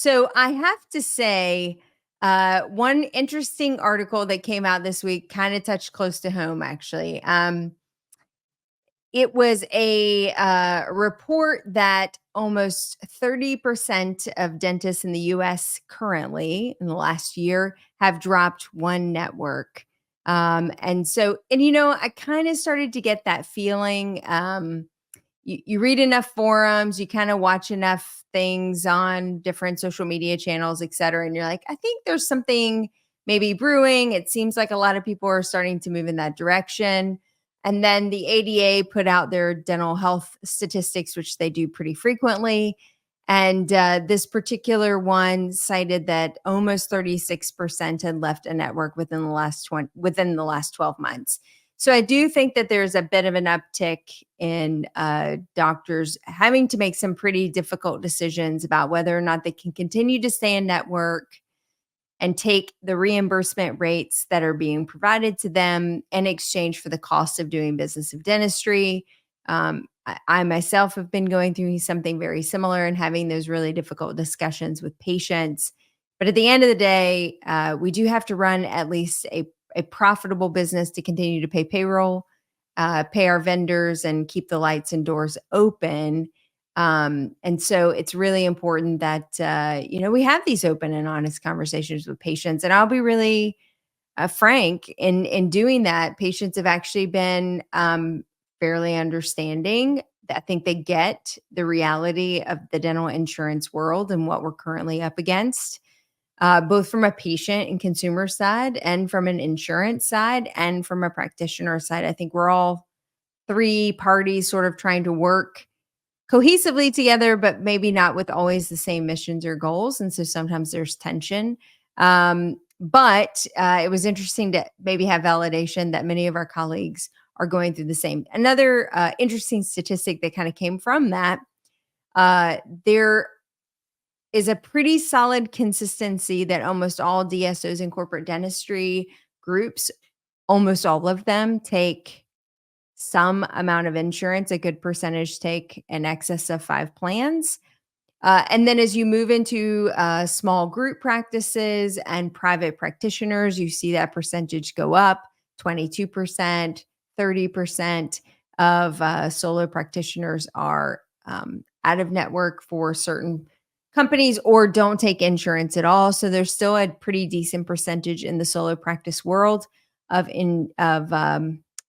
So I have to say, one interesting article that came out this week kind of touched close to home, actually. It was a report that almost 30% of dentists in the US currently in the last year have dropped one network. And I kind of started to get that feeling. You read enough forums, you kind of watch enough things on different social media channels, et cetera. And you're like, I think there's something maybe brewing. It seems like a lot of people are starting to move in that direction. And then the ADA put out their dental health statistics, which they do pretty frequently. And this particular one cited that almost 36% had left a network within the last 12 months. So I do think that there's a bit of an uptick in doctors having to make some pretty difficult decisions about whether or not they can continue to stay in network and take the reimbursement rates that are being provided to them in exchange for the cost of doing business of dentistry. I myself have been going through something very similar and having those really difficult discussions with patients. But at the end of the day, we do have to run at least a profitable business to continue to pay payroll, pay our vendors, and keep the lights and doors open. And so it's really important that we have these open and honest conversations with patients. And I'll be really frank in doing that. Patients have actually been fairly understanding. I think they get the reality of the dental insurance world and what we're currently up against, both from a patient and consumer side, and from an insurance side, and from a practitioner side. I think we're all three parties sort of trying to work cohesively together, but maybe not with always the same missions or goals. And so sometimes there's tension. But it was interesting to maybe have validation that many of our colleagues are going through the same. Another interesting statistic that kind of came from that, there is a pretty solid consistency that almost all DSOs and corporate dentistry groups, almost all of them take some amount of insurance. A good percentage take in excess of 5 plans. And then as you move into small group practices and private practitioners, you see that percentage go up 22%, 30% of solo practitioners are out of network for certain companies or don't take insurance at all. So there's still a pretty decent percentage in the solo practice world of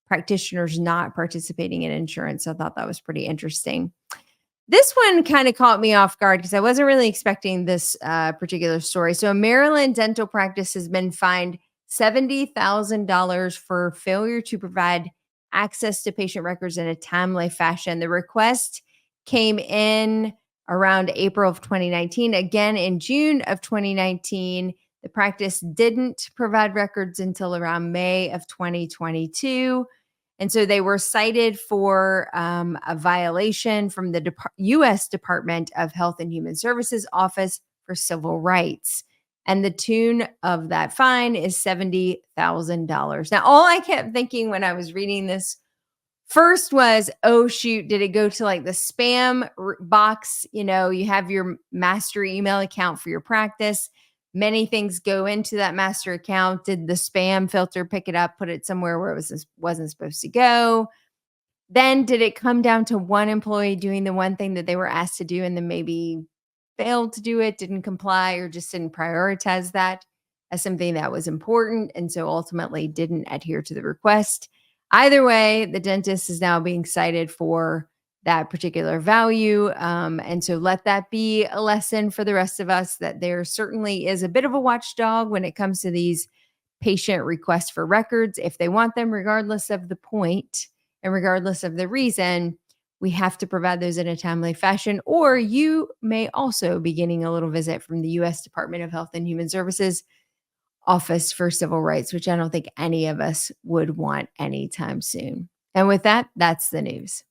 practitioners not participating in insurance. So I thought that was pretty interesting. This one kind of caught me off guard because I wasn't really expecting this particular story. So a Maryland dental practice has been fined $70,000 for failure to provide access to patient records in a timely fashion. The request came in around April of 2019. Again, in June of 2019, the practice didn't provide records until around May of 2022. And so they were cited for a violation from the U.S. Department of Health and Human Services Office for Civil Rights. And the tune of that fine is $70,000. Now, all I kept thinking when I was reading this first was, oh, shoot, did it go to like the spam box? You have your master email account for your practice. Many things go into that master account. Did the spam filter pick it up, put it somewhere where it wasn't supposed to go? Then did it come down to one employee doing the one thing that they were asked to do and then maybe failed to do it, didn't comply, or just didn't prioritize that as something that was important, and so ultimately didn't adhere to the request? Either way, the dentist is now being cited for that particular value. And so let that be a lesson for the rest of us that there certainly is a bit of a watchdog when it comes to these patient requests for records. If they want them, regardless of the point and regardless of the reason, we have to provide those in a timely fashion. Or you may also be getting a little visit from the U.S. Department of Health and Human Services Office for Civil Rights, which I don't think any of us would want anytime soon. And with that, that's the news.